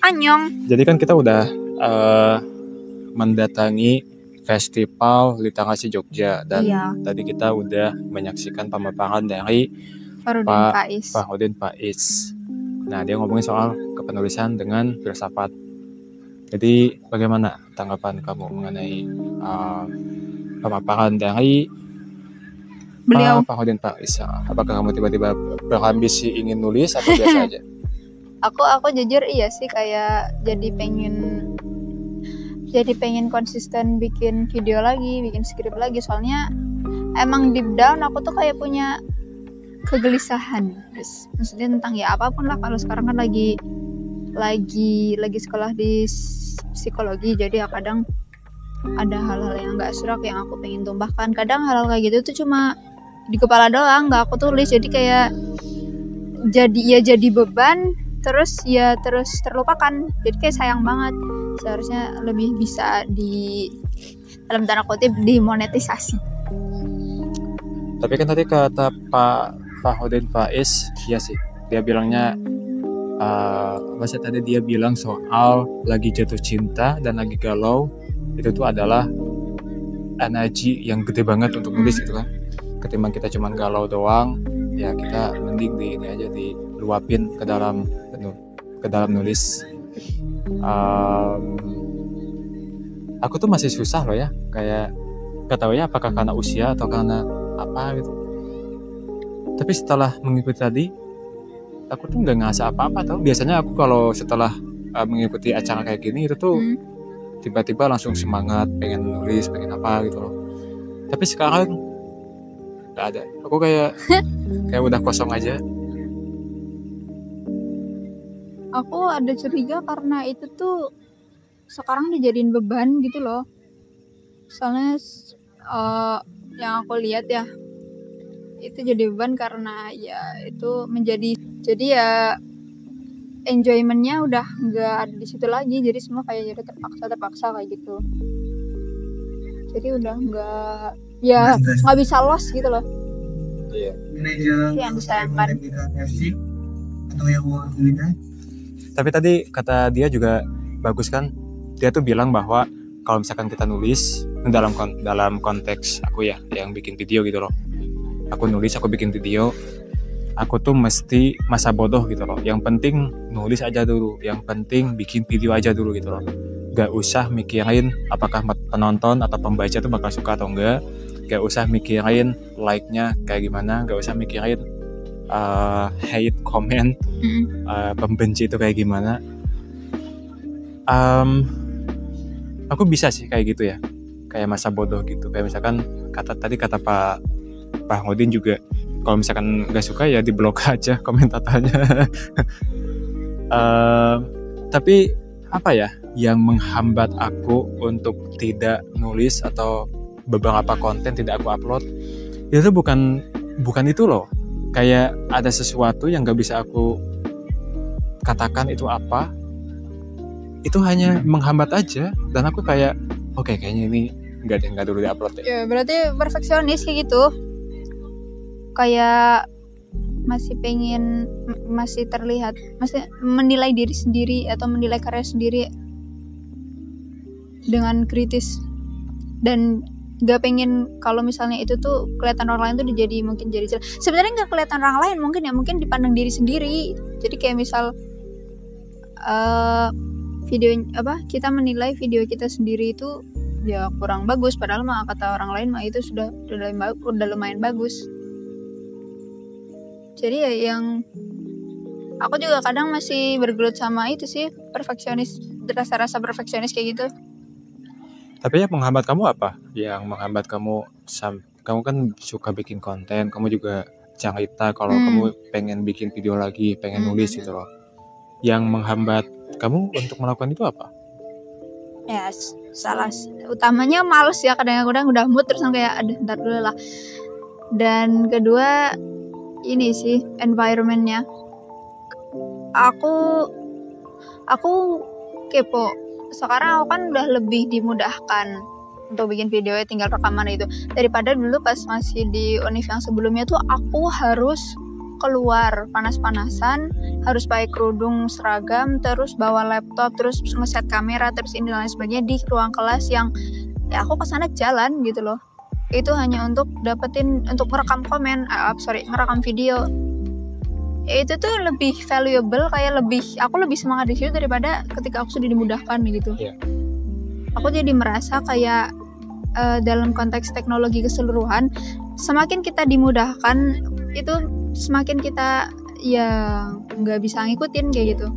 Annyeong. Jadi kan kita udah mendatangi Festival Literasi Jogja dan tadi kita udah menyaksikan pemaparan dari Pak Fahrudin Faiz. Nah, dia ngomongin soal kepenulisan dengan filsafat. Jadi bagaimana tanggapan kamu mengenai pemaparan dari beliau Pak Fahrudin Faiz? Apakah kamu tiba-tiba berambisi ingin nulis atau biasa aja? Aku jujur iya sih, kayak jadi pengen konsisten bikin video lagi, bikin skrip lagi. Soalnya emang deep down aku tuh kayak punya kegelisahan, terus maksudnya tentang ya apapun lah. Kalau sekarang kan lagi sekolah di psikologi, jadi ya kadang ada hal-hal yang nggak serak yang aku pengen tumpahkan. Kadang hal-hal kayak gitu tuh cuma di kepala doang, nggak aku tulis, jadi kayak jadi beban, terus terlupakan. Jadi kayak sayang banget. Seharusnya lebih bisa dalam tanda kutip dimonetisasi. Tapi kan tadi kata Pak Fahrudin Faiz, ya sih, dia bilangnya tadi dia bilang soal lagi jatuh cinta dan lagi galau, itu tuh adalah energi yang gede banget untuk nulis gitu kan. Ketimbang kita cuma galau doang, ya kita mending diluapin ke dalam nulis. Aku tuh masih susah loh ya, kayak gak tahu ya apakah karena usia atau karena apa gitu. Tapi setelah mengikuti tadi, aku tuh nggak ngerasa apa-apa tau. Biasanya aku kalau setelah mengikuti acara kayak gini itu tuh tiba-tiba langsung semangat, pengen nulis, pengen apa gitu loh. Tapi sekarang nggak ada. Aku kayak udah kosong aja. Aku ada curiga karena itu tuh sekarang dijadiin beban gitu loh. Soalnya yang aku lihat ya, itu jadi beban karena ya itu jadi ya enjoymentnya udah nggak ada di situ lagi. Jadi semua kayak jadi terpaksa kayak gitu. Jadi udah nggak bisa loss gitu loh. Iya. Yang disayangkan. Tapi tadi kata dia juga bagus kan, dia tuh bilang bahwa kalau misalkan kita nulis dalam konteks aku ya yang bikin video gitu loh, aku nulis, aku bikin video, aku tuh mesti masa bodoh gitu loh. Yang penting nulis aja dulu, yang penting bikin video aja dulu gitu loh. Gak usah mikirin apakah penonton atau pembaca tuh bakal suka atau enggak, gak usah mikirin like-nya kayak gimana, gak usah mikirin hate comment, pembenci itu kayak gimana. Aku bisa sih kayak gitu ya, kayak masa bodoh gitu. Kayak misalkan kata Pak Fahrudin juga, kalau misalkan nggak suka ya diblok aja komentatornya. Tapi apa ya yang menghambat aku untuk tidak nulis atau beberapa konten tidak aku upload, itu bukan itu loh. Kayak ada sesuatu yang gak bisa aku katakan itu apa, itu hanya menghambat aja. Dan aku kayak oke, kayaknya ini nggak dulu diupload deh. Ya berarti perfeksionis kayak gitu, kayak masih terlihat, masih menilai diri sendiri atau menilai karya sendiri dengan kritis, dan gak pengen kalau misalnya itu tuh kelihatan orang lain tuh mungkin jadi sebenarnya nggak kelihatan orang lain, mungkin dipandang diri sendiri. Jadi kayak misal kita menilai video kita sendiri itu ya kurang bagus, padahal mah kata orang lain mah itu sudah lumayan bagus. Jadi ya yang aku juga kadang masih bergelut sama itu sih, perfeksionis, rasa perfeksionis kayak gitu. Tapi yang menghambat kamu apa? Yang menghambat kamu kan suka bikin konten, kamu juga cerita kalau kamu pengen bikin video lagi, pengen nulis gitu loh. Yang menghambat kamu untuk melakukan itu apa? Ya salah utamanya males ya, kadang-kadang udah mood terus kayak aduh ntar dulu lah. Dan kedua ini sih environmentnya. Aku kepo. Sekarang aku kan udah lebih dimudahkan untuk bikin video, tinggal rekaman itu. Daripada dulu pas masih di univ yang sebelumnya tuh aku harus keluar panas-panasan, harus pakai kerudung seragam, terus bawa laptop, terus ngeset kamera, terus ini dan lain sebagainya di ruang kelas yang ya aku kesana jalan gitu loh. Itu hanya untuk untuk merekam merekam video. Ya, itu tuh lebih valuable, kayak aku lebih semangat di situ daripada ketika aku sudah dimudahkan gitu. Yeah. Aku jadi merasa kayak dalam konteks teknologi keseluruhan, semakin kita dimudahkan itu semakin kita ya nggak bisa ngikutin kayak gitu.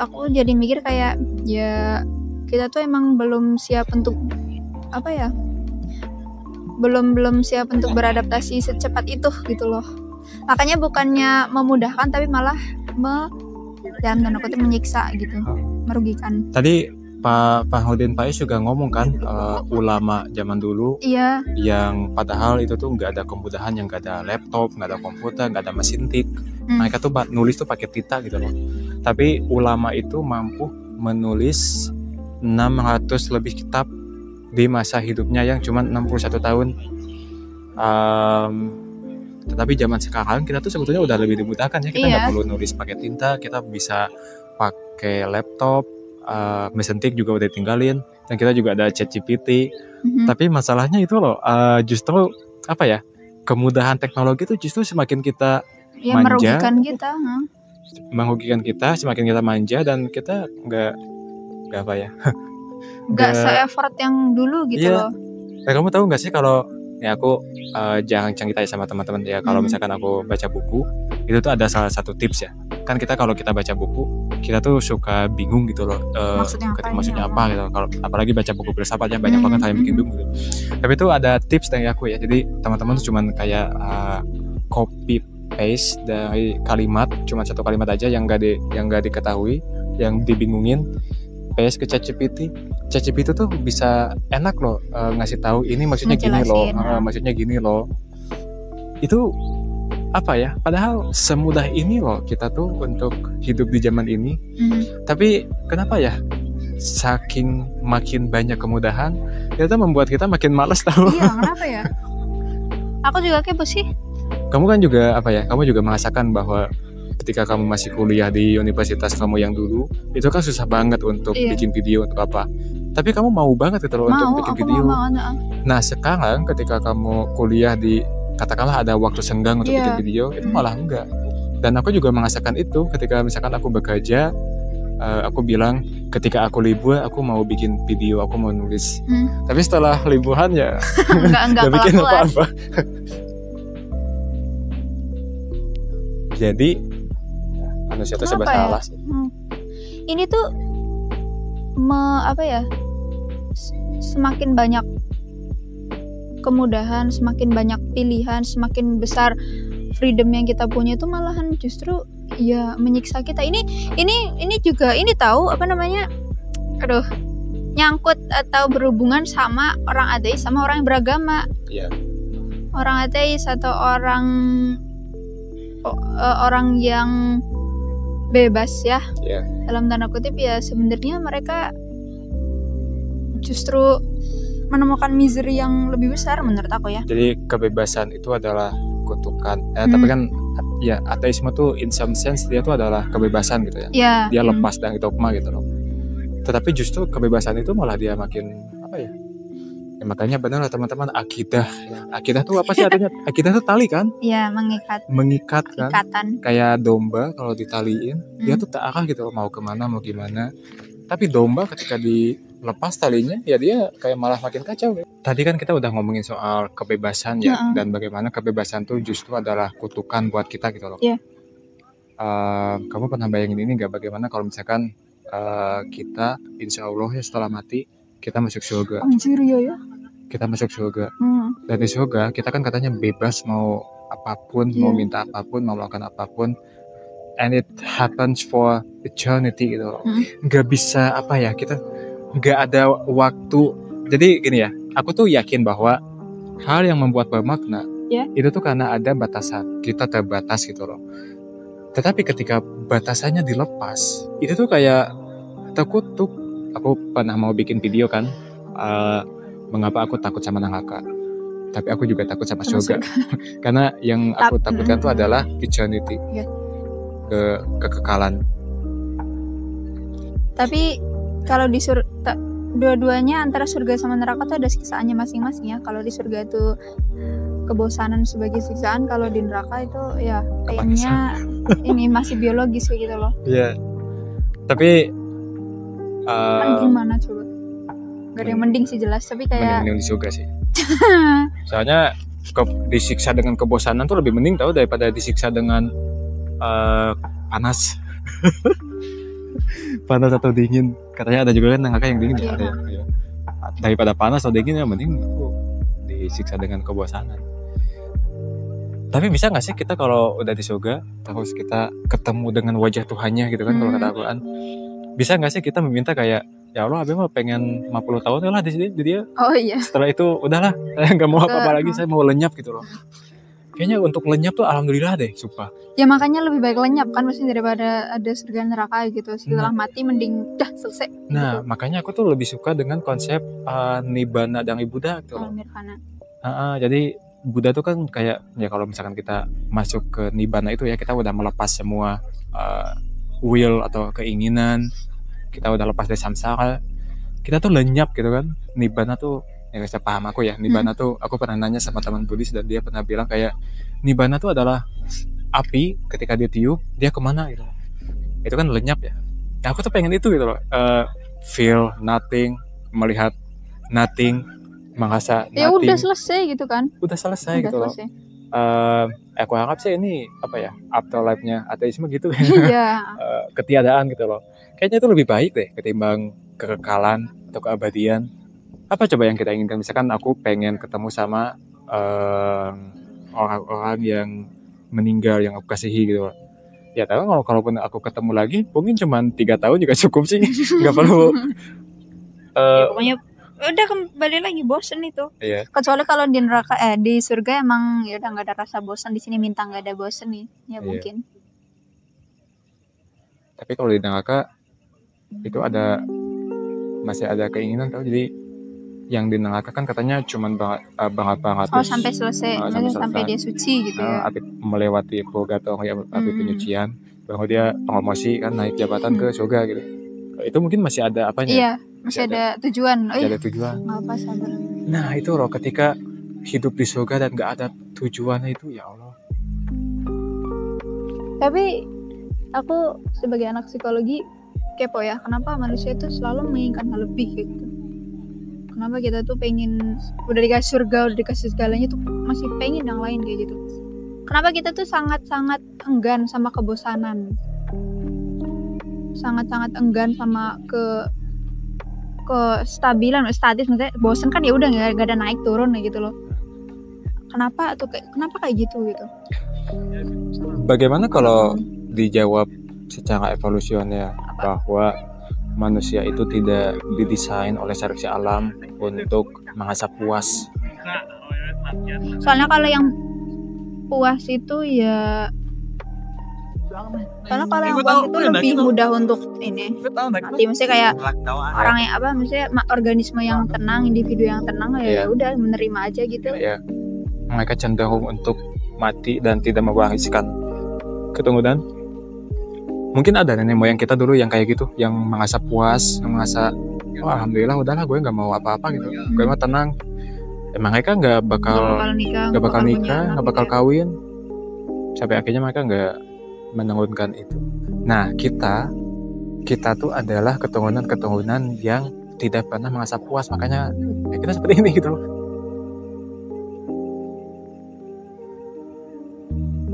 Aku jadi mikir kayak ya kita tuh emang belum siap untuk belum siap untuk beradaptasi secepat itu gitu loh. Makanya bukannya memudahkan tapi malah dalam tanda kutip menyiksa gitu, merugikan. Tadi Pak Hudin Faiz juga ngomong kan, ulama zaman dulu yang padahal itu tuh nggak ada kemudahan, yang nggak ada laptop, nggak ada komputer, nggak ada mesin tik. Mereka tuh nulis tuh pakai tinta gitu loh. Tapi ulama itu mampu menulis 600 lebih kitab di masa hidupnya yang cuma 61 tahun. Tetapi zaman sekarang kita tuh sebetulnya udah lebih dimudahkan ya. Kita nggak perlu nulis pakai tinta, kita bisa pakai laptop. Mesin tik juga udah tinggalin, dan kita juga ada ChatGPT. Tapi masalahnya itu loh, justru kemudahan teknologi itu justru semakin kita manja, merugikan kita, semakin kita manja, dan kita nggak se-effort yang dulu gitu loh. Nah, kamu tahu nggak sih kalau ya aku jarang cerita sama teman-teman ya, kalau misalkan aku baca buku itu tuh ada salah satu tips ya. Kan kita kalau kita baca buku, kita tuh suka bingung gitu loh, maksudnya apa gitu. Kalau apalagi baca buku filsafat ya, banyak banget hal yang bikin bingung gitu. Tapi itu ada tips dari aku ya. Jadi teman-teman tuh cuman kayak copy paste dari kalimat, cuma satu kalimat aja yang nggak diketahui, yang dibingungin, paste ke ChatGPT. ChatGPT tuh bisa enak loh ngasih tahu ini maksudnya gini loh, maksudnya gini loh. Itu padahal semudah ini loh kita tuh untuk hidup di zaman ini. Tapi kenapa ya saking makin banyak kemudahan kita membuat kita makin malas tahu. Iya, kenapa ya? Aku juga kepo sih. Kamu kan juga kamu juga merasakan bahwa ketika kamu masih kuliah di universitas kamu yang dulu, itu kan susah banget untuk bikin video untuk apa. Tapi kamu mau banget gitu loh untuk bikin video. Nah, sekarang ketika kamu kuliah di katakanlah ada waktu senggang untuk bikin video, itu malah enggak. Dan aku juga merasakan itu ketika misalkan aku bekerja, aku bilang ketika aku libur aku mau bikin video, aku mau nulis. Tapi setelah liburan ya enggak bikin apa-apa. Jadi manusia itu serba salah sih. Ini tuh semakin banyak kemudahan, semakin banyak pilihan, semakin besar freedom yang kita punya itu malahan justru ya menyiksa kita. Ini juga tahu nyangkut atau berhubungan sama orang ateis sama orang yang beragama. Orang ateis atau orang yang bebas ya, dalam tanda kutip ya, sebenarnya mereka justru menemukan misery yang lebih besar menurut aku ya. Jadi kebebasan itu adalah kutukan. Tapi kan ya ateisme tuh in some sense dia tuh adalah kebebasan gitu ya. Dia lepas dari dogma gitu loh. Tetapi justru kebebasan itu malah dia makin ya, makanya benar lah teman-teman, akidah. Akidah tuh apa sih artinya? Akidah tuh tali kan? Iya, mengikat kan? Ikatan. Kayak domba kalau ditaliin, dia tuh tak arah gitu, mau kemana mau gimana. Tapi domba ketika dilepas talinya, ya dia kayak malah makin kacau. Tadi kan kita udah ngomongin soal kebebasan ya, dan bagaimana kebebasan tuh justru adalah kutukan buat kita gitu loh. Kamu pernah bayangin ini nggak? Bagaimana kalau misalkan kita insya Allah ya setelah mati kita masuk surga. Anjir ya. Kita masuk surga. Dan di surga kita kan katanya bebas mau apapun, mau minta apapun, mau melakukan apapun. And it happens for eternity gitu. Nggak bisa kita nggak ada waktu. Jadi gini ya, aku tuh yakin bahwa hal yang membuat bermakna itu tuh karena ada batasan. Kita terbatas gitu loh. Tetapi ketika batasannya dilepas, itu tuh kayak terkutuk. Aku pernah mau bikin video kan, mengapa aku takut sama neraka. Tapi aku juga takut sama Sama surga. Karena yang aku takutkan tuh adalah eternity. Iya. Kekekalan. Tapi kalau di dua-duanya antara surga sama neraka tuh ada siksaannya masing-masing ya. Kalau di surga tuh kebosanan sebagai siksaan, kalau di neraka itu ya kayaknya ini masih biologis kayak gitu loh. Iya. Tapi gimana coba? Gak ada yang mending sih jelas, tapi kayak mending di surga sih. Soalnya disiksa dengan kebosanan tuh lebih mending tau daripada disiksa dengan panas. Panas atau dingin. Katanya ada juga kan neraka yang dingin. Iya. Ada ya. Daripada panas atau dingin ya mending aku disiksa dengan kebosanan. Tapi bisa gak sih kita kalau udah di surga terus kita ketemu dengan wajah Tuhannya gitu kan, kalau kata Al-Quran, bisa gak sih kita meminta kayak, ya Allah abang mah pengen 50 tahun ya lah di sini di dia. Oh iya. Setelah itu udahlah, saya gak mau apa-apa lagi, saya mau lenyap gitu loh. Kayaknya untuk lenyap tuh alhamdulillah deh, sumpah. Ya makanya lebih baik lenyap kan, maksudnya daripada ada surga neraka gitu. Setelah mati mending dah selesai. Nah gitu. makanya aku tuh lebih suka dengan konsep Nibbana dan Buddha gitu loh. Nirvana. Jadi Buddha tuh kan kayak, ya kalau misalkan kita masuk ke Nibbana itu ya kita udah melepas semua will atau keinginan, kita udah lepas dari samsara, kita tuh lenyap gitu kan. Nibbana tuh, ya saya paham aku ya, Nibbana tuh aku pernah nanya sama teman Buddhis dan dia pernah bilang kayak Nibbana tuh adalah api, ketika dia tiup dia kemana gitu, itu kan lenyap ya. Nah, aku tuh pengen itu gitu loh, feel nothing, melihat nothing, merasa nothing. Ya udah selesai gitu kan. Udah selesai gitu loh. Aku anggap sih ini apa ya, afterlife-nya ateisme gitu. Iya. Ketiadaan gitu loh. Kayaknya itu lebih baik deh ketimbang kekekalan atau keabadian. Apa coba yang kita inginkan? Misalkan aku pengen ketemu sama orang-orang yang meninggal yang aku kasihi gitu loh. Ya tahu kalaupun aku ketemu lagi mungkin cuma 3 tahun juga cukup sih. Nggak perlu Ya, pokoknya udah kembali lagi bosen itu. Iya. Kecuali kalau di neraka di surga emang ya udah nggak ada rasa bosan, di sini minta nggak ada bosan nih ya. Iya. Mungkin. Tapi kalau di neraka itu masih ada keinginan tau. Jadi yang di neraka kan katanya cuman banget. Oh sampai selesai, sampai dia suci gitu ya. Melewati purgatori, api penyucian, baru dia promosi kan, naik jabatan ke surga gitu. Itu mungkin masih ada apanya? Iya. Masih ada tujuan. Masih ada tujuan. Apa sabar. Nah itu loh, ketika hidup di surga dan gak ada tujuannya itu, ya Allah. Tapi aku sebagai anak psikologi kepo ya, kenapa manusia itu selalu menginginkan hal lebih gitu. Kenapa kita tuh pengen, udah dikasih surga, udah dikasih segalanya tuh masih pengen yang lain kayak gitu. Kenapa kita tuh sangat-sangat enggan sama kebosanan, sangat-sangat enggan sama kestabilan, statis, maksudnya bosen kan ya udah nggak ada naik turun gitu loh. Kenapa kayak gitu? Bagaimana kalau dijawab secara evolusioner bahwa manusia itu tidak didesain oleh seleksi alam untuk merasa puas? Soalnya kalau yang puas itu ya, karena kalau yang puas itu lebih mudah untuk ini mati, maksudnya kayak orang yang misalnya organisme yang tenang, individu yang tenang ya udah menerima aja gitu ya. Mereka cenderung untuk mati dan tidak mewariskan keturunan. Mungkin ada nenek moyang kita dulu yang kayak gitu, yang merasa puas, yang merasa alhamdulillah udahlah gue nggak mau apa-apa gitu, gue mah tenang. Mereka nggak bakal nikah, nggak bakal kawin, sampai akhirnya mereka nggak menurunkan itu. Nah kita tuh adalah keturunan yang tidak pernah merasa puas, makanya kita seperti ini gitu loh.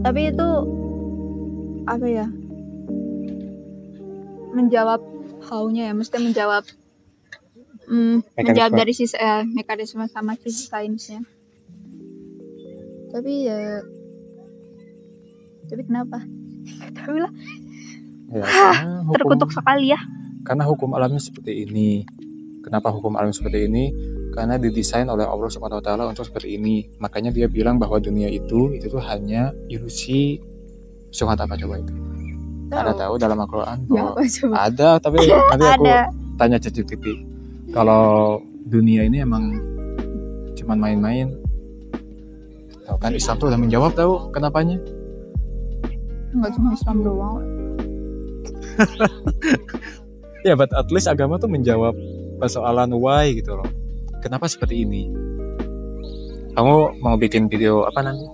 Tapi itu apa ya, menjawab how-nya ya, mesti menjawab dari sisi mekanisme sama sisi sainsnya. Tapi kenapa? Tapi lah ya, terkutuk sekali ya. Karena hukum alamnya seperti ini. Kenapa hukum alam seperti ini? Karena didesain oleh Allah Subhanahu wa taala untuk seperti ini. Makanya dia bilang bahwa dunia itu tuh hanya ilusi. Surat apa coba itu? Ada tahu dalam Al-Quran? Ya, ada, tapi nanti aku tanya ChatGPT. Kalau dunia ini emang cuman main-main, Tahu kan Islam tuh udah menjawab tahu kenapanya. Nggak cuma Islam doang. Ya, but at least agama tuh menjawab persoalan why gitu loh. Kenapa seperti ini? Kamu mau bikin video apa nanti?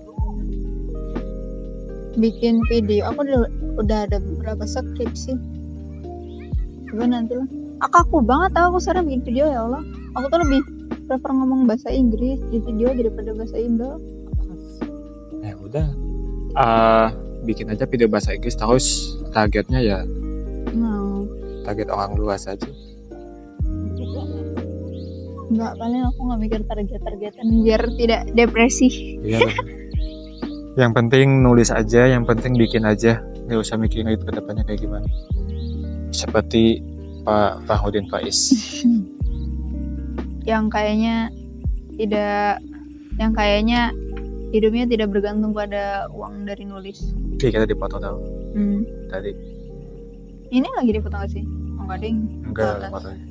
Bikin video, aku udah ada beberapa skrip sih. Coba nanti lah. Aku banget tau aku sekarang bikin video, ya Allah. Aku tuh lebih prefer ngomong bahasa Inggris di video daripada bahasa Indo. Ya udah, bikin aja video bahasa Inggris, terus targetnya ya target orang luas aja. Enggak, paling aku nggak mikir target-targetan biar tidak depresi. Iya. Yang penting nulis aja, yang penting bikin aja, nggak usah mikirin itu kedepannya kayak gimana. Seperti Pak Fahudin Faiz. yang kayaknya hidupnya tidak bergantung pada uang dari nulis. Oke, kita dipoto tahu. Tadi. Ini lagi dipoto nggak sih? Enggak ding. Enggak, fotonya.